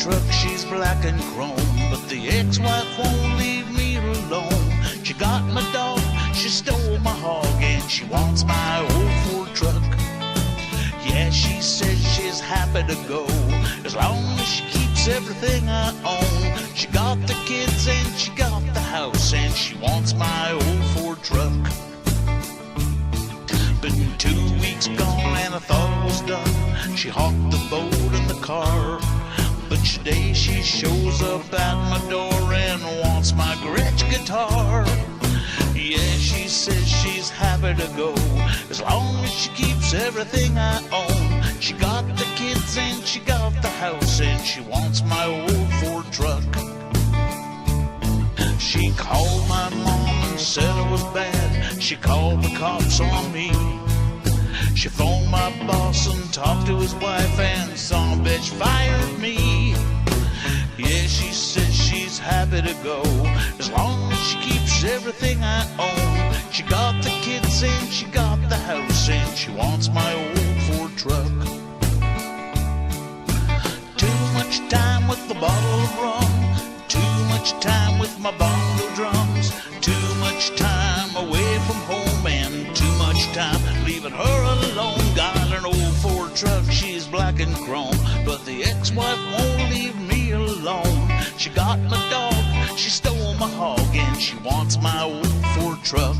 truck, she's black and chrome, but the ex-wife won't leave me alone. She got my dog, she stole my hog, and she wants my old Ford truck. Yeah, she says she's happy to go as long as she keeps everything I own. She got the kids and she got the house, and she wants my old Ford truck. Been 2 weeks gone and I thought it was done. She hawked the boat and the car, but today she shows up at my door and wants my Gretsch guitar. Yeah, she says she's happy to go as long as she keeps everything I own. She got the kids and she got the house, and she wants my old Ford truck. She called my mom and said I was bad. She called the cops on me. She phoned my boss and talked to his wife, and some bitch fired me. Yeah, she says she's happy to go as long as she keeps everything I own. She got the kids and she got the house, and she wants my old Ford truck. Too much time with the bottle of rum, too much time with my bongo drums, too much time away from home, and too much time leaving her alone. Got an old Ford truck, she's black and chrome, but the ex-wife won't leave me alone. She got my dog, she stole my hog, and she wants my old Ford truck.